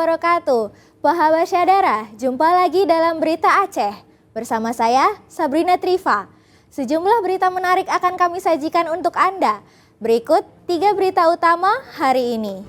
wabarakatuh. Pahaba Syadara, jumpa lagi dalam Berita Aceh. Bersama saya, Sabrina Triva. Sejumlah berita menarik akan kami sajikan untuk Anda. Berikut 3 berita utama hari ini.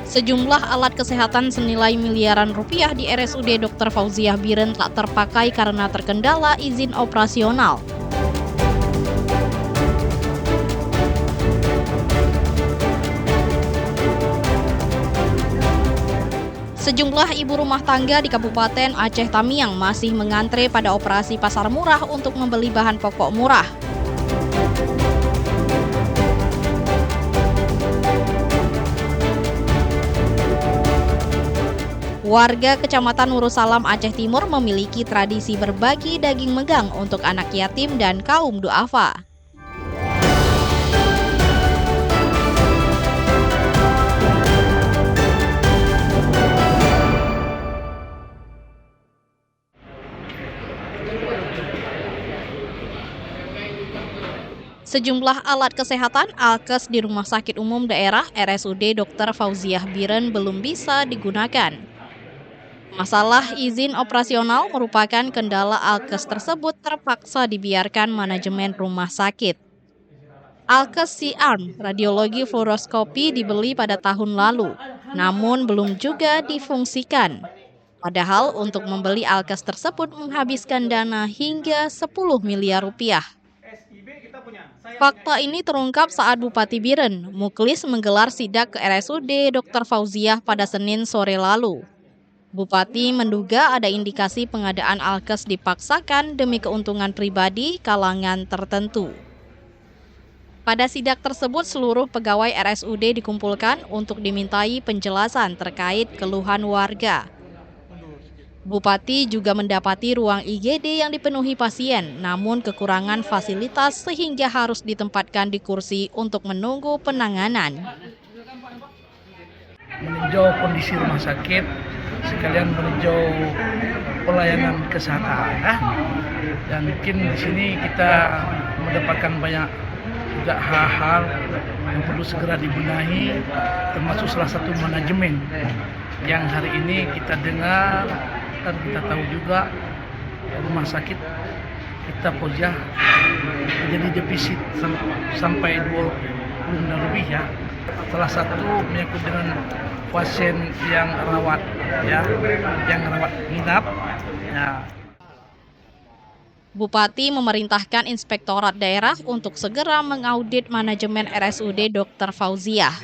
Sejumlah alat kesehatan senilai miliaran rupiah di RSUD Dr. Fauziah Biren tak terpakai karena terkendala izin operasional. Sejumlah ibu rumah tangga di Kabupaten Aceh Tamiang masih mengantre pada operasi pasar murah untuk membeli bahan pokok murah. Warga Kecamatan Nurusalam Aceh Timur memiliki tradisi berbagi daging megang untuk anak yatim dan kaum duafa. Sejumlah alat kesehatan alkes di Rumah Sakit Umum Daerah RSUD Dr. Fauziah Biren belum bisa digunakan. Masalah izin operasional merupakan kendala alkes tersebut terpaksa dibiarkan manajemen rumah sakit. Alkes C-arm radiologi fluoroskopi dibeli pada tahun lalu, namun belum juga difungsikan. Padahal untuk membeli alkes tersebut menghabiskan dana hingga 10 miliar rupiah. Fakta ini terungkap saat Bupati Biren, Muklis menggelar sidak ke RSUD Dr. Fauziah pada Senin sore lalu. Bupati menduga ada indikasi pengadaan alkes dipaksakan demi keuntungan pribadi kalangan tertentu. Pada sidak tersebut, seluruh pegawai RSUD dikumpulkan untuk dimintai penjelasan terkait keluhan warga. Bupati juga mendapati ruang IGD yang dipenuhi pasien, namun kekurangan fasilitas sehingga harus ditempatkan di kursi untuk menunggu penanganan. Meninjau kondisi rumah sakit, sekalian meninjau pelayanan kesehatan, dan mungkin di sini kita mendapatkan banyak juga hal-hal yang perlu segera dibenahi, termasuk salah satu manajemen yang hari ini kita dengar. Dan kita tahu juga rumah sakit kita Fauziah jadi defisit sampai 20 miliar lebih ya. Salah satu menyangkut dengan pasien yang rawat inap ya. Bupati memerintahkan Inspektorat Daerah untuk segera mengaudit manajemen RSUD Dr. Fauziah.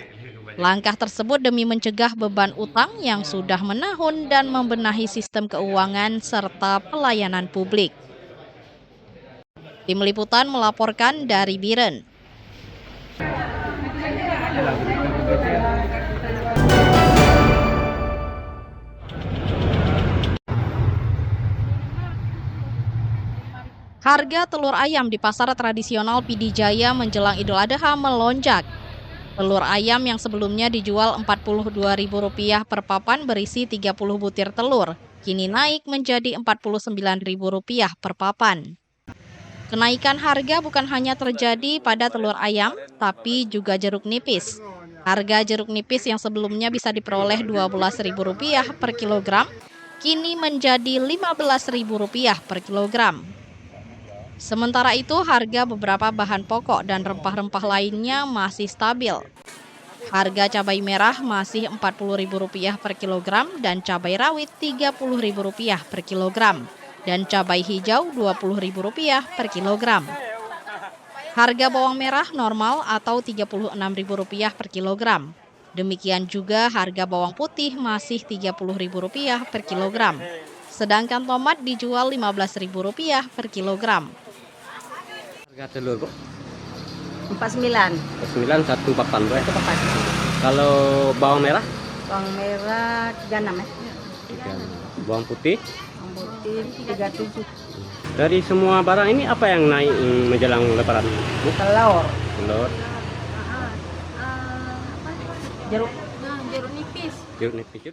Langkah tersebut demi mencegah beban utang yang sudah menahun dan membenahi sistem keuangan serta pelayanan publik. Tim Liputan melaporkan dari Biren. Harga telur ayam di pasar tradisional Pidi Jaya menjelang Idul Adha melonjak. Telur ayam yang sebelumnya dijual Rp42.000 per papan berisi 30 butir telur, kini naik menjadi Rp49.000 per papan. Kenaikan harga bukan hanya terjadi pada telur ayam, tapi juga jeruk nipis. Harga jeruk nipis yang sebelumnya bisa diperoleh Rp12.000 per kilogram, kini menjadi Rp15.000 per kilogram. Sementara itu, harga beberapa bahan pokok dan rempah-rempah lainnya masih stabil. Harga cabai merah masih Rp40.000 per kilogram dan cabai rawit Rp30.000 per kilogram dan cabai hijau Rp20.000 per kilogram. Harga bawang merah normal atau Rp36.000 per kilogram. Demikian juga harga bawang putih masih Rp30.000 per kilogram. Sedangkan tomat dijual Rp15.000 per kilogram. Harga telur, Bu? 49. 49 satu papan, Bu. Satu papan. Kalau bawang merah? Bawang merah 36 ya. 3. Bawang putih? Bawang putih 37. Dari semua barang ini apa yang naik menjelang lebaran? Bu? Telur. Telur. Jeruk nipis. Jeruk nipis.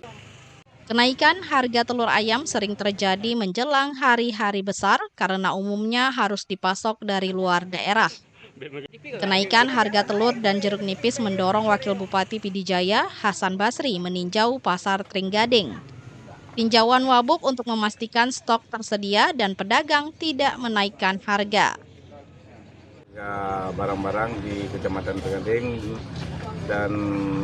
Kenaikan harga telur ayam sering terjadi menjelang hari-hari besar karena umumnya harus dipasok dari luar daerah. Kenaikan harga telur dan jeruk nipis mendorong Wakil Bupati Pidijaya, Hasan Basri, meninjau pasar Trenggading. Tinjauan Wabub untuk memastikan stok tersedia dan pedagang tidak menaikkan harga. Barang-barang di Kecamatan Trenggading dan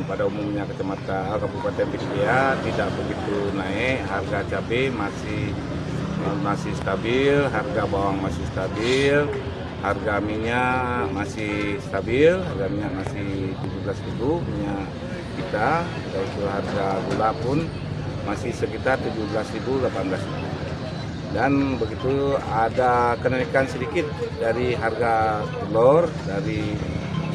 pada umumnya Kabupaten Pidijaya tidak begitu naik. Harga cabai masih stabil, harga bawang masih stabil, harga minyak masih stabil, harga minyak masih 17.000 minyak kita, yaitu harga gula pun masih sekitar 17.000, 18.000. Dan begitu ada kenaikan sedikit dari harga telur dari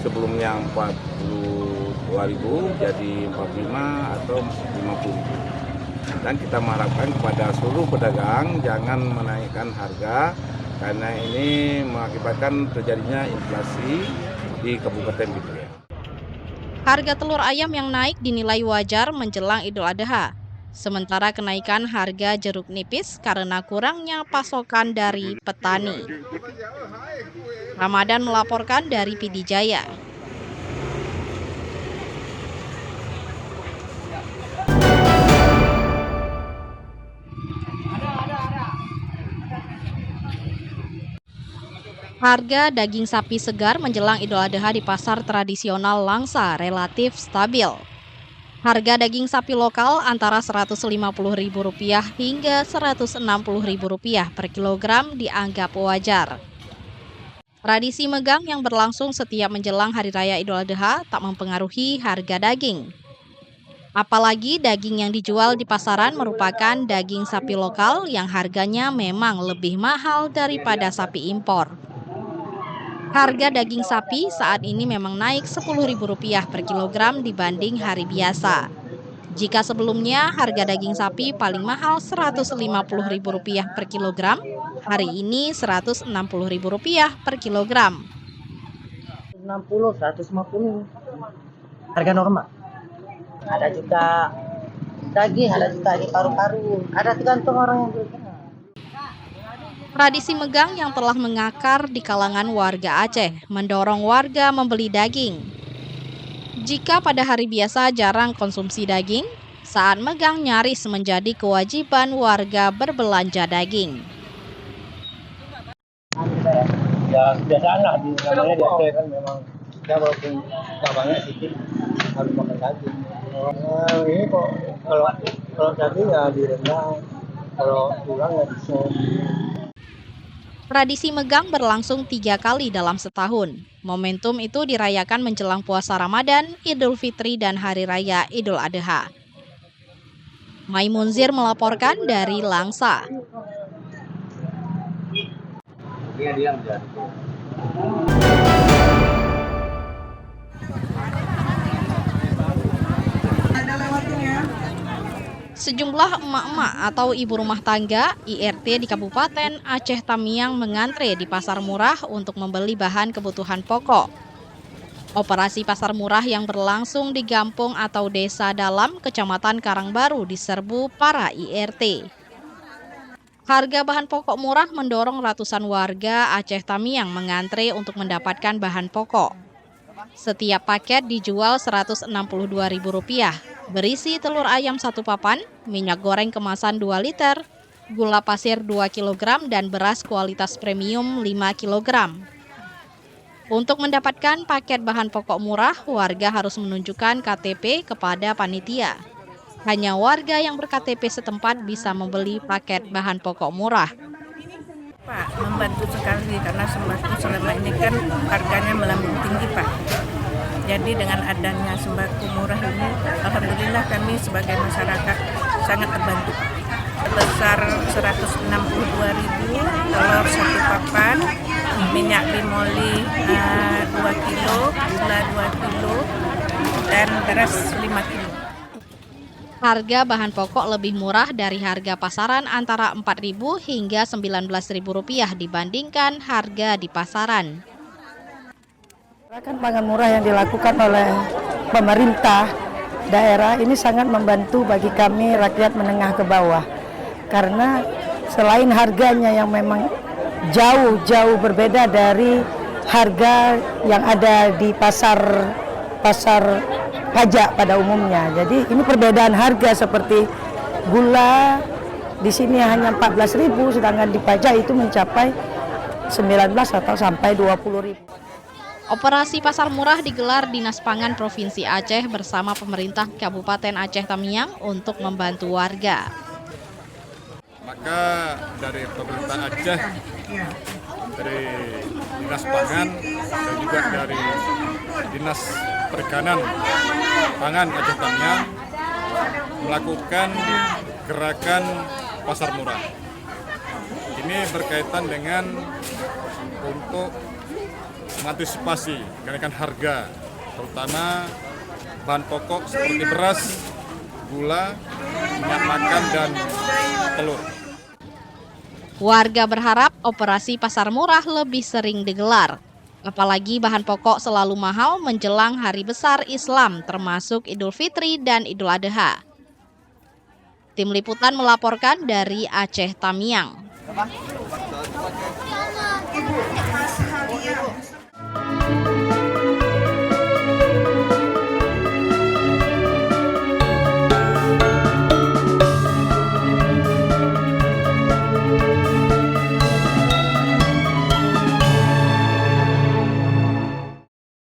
sebelumnya 42.000 jadi 45 atau 50.000. Dan kita mengharapkan kepada seluruh pedagang jangan menaikkan harga karena ini mengakibatkan terjadinya inflasi di Kabupaten Pidijaya. Harga telur ayam yang naik dinilai wajar menjelang Idul Adha. Sementara kenaikan harga jeruk nipis karena kurangnya pasokan dari petani. Ramadan melaporkan dari Pidijaya. Harga daging sapi segar menjelang Idul Adha di pasar tradisional Langsa relatif stabil. Harga daging sapi lokal antara Rp150.000 hingga Rp160.000 per kilogram dianggap wajar. Tradisi megang yang berlangsung setiap menjelang Hari Raya Idul Adha tak mempengaruhi harga daging. Apalagi daging yang dijual di pasaran merupakan daging sapi lokal yang harganya memang lebih mahal daripada sapi impor. Harga daging sapi saat ini memang naik Rp10.000 per kilogram dibanding hari biasa. Jika sebelumnya harga daging sapi paling mahal Rp150.000 per kilogram, hari ini Rp160.000 per kilogram. 60, 150 harga normal. Ada juga daging, ada juga di paru-paru, ada tergantung orang yang beli. Tradisi megang yang telah mengakar di kalangan warga Aceh mendorong warga membeli daging. Jika pada hari biasa jarang konsumsi daging, saat megang nyaris menjadi kewajiban warga berbelanja daging. Ya kebiasaan lah, namanya di Aceh kan memang kita walaupun nggak banyak sedikit harus makan daging. Nah, ini kok kalau daging ya di rendang, kalau tulang ya di sop. Tradisi megang berlangsung 3 kali dalam setahun. Momentum itu dirayakan menjelang puasa Ramadan, Idul Fitri, dan Hari Raya Idul Adha. Maimunzir melaporkan dari Langsa. Sejumlah emak-emak atau ibu rumah tangga IRT di Kabupaten Aceh Tamiang mengantre di pasar murah untuk membeli bahan kebutuhan pokok. Operasi pasar murah yang berlangsung di Gampung atau Desa Dalam, Kecamatan Karangbaru diserbu para IRT. Harga bahan pokok murah mendorong ratusan warga Aceh Tamiang mengantre untuk mendapatkan bahan pokok. Setiap paket dijual Rp162.000, berisi telur ayam 1 papan, minyak goreng kemasan 2 liter, gula pasir 2 kg, dan beras kualitas premium 5 kg. Untuk mendapatkan paket bahan pokok murah, warga harus menunjukkan KTP kepada panitia. Hanya warga yang ber-KTP setempat bisa membeli paket bahan pokok murah. Pak, membantu sekali karena sembako selama ini kan harganya melambung tinggi, Pak. Jadi dengan adanya sembako murah ini, alhamdulillah kami sebagai masyarakat sangat terbantu. Sebesar Rp162.000, telur 1 papan, minyak brimoli 2 kilo, gula 2 kilo, dan beras 5 kilo. Harga bahan pokok lebih murah dari harga pasaran antara Rp4.000 hingga Rp19.000 dibandingkan harga di pasaran. Gerakan pangan murah yang dilakukan oleh pemerintah daerah ini sangat membantu bagi kami rakyat menengah ke bawah. Karena selain harganya yang memang jauh-jauh berbeda dari harga yang ada di pasar pajak pada umumnya. Jadi ini perbedaan harga seperti gula di sini hanya 14.000, sedangkan di pajak itu mencapai 19 atau sampai 20.000. Operasi Pasar Murah digelar Dinas Pangan Provinsi Aceh bersama pemerintah Kabupaten Aceh Tamiang untuk membantu warga. Maka dari pemerintah Aceh, dari Dinas Pangan dan juga dari Dinas Perikanan Pangan Aceh Tamiang melakukan gerakan Pasar Murah. Ini berkaitan dengan untuk mengantisipasi kenaikan harga, terutama bahan pokok seperti beras, gula, minyak makan, dan telur. Warga berharap operasi Pasar Murah lebih sering digelar. Apalagi bahan pokok selalu mahal menjelang hari besar Islam termasuk Idul Fitri dan Idul Adha. Tim Liputan melaporkan dari Aceh Tamiang. Thank you.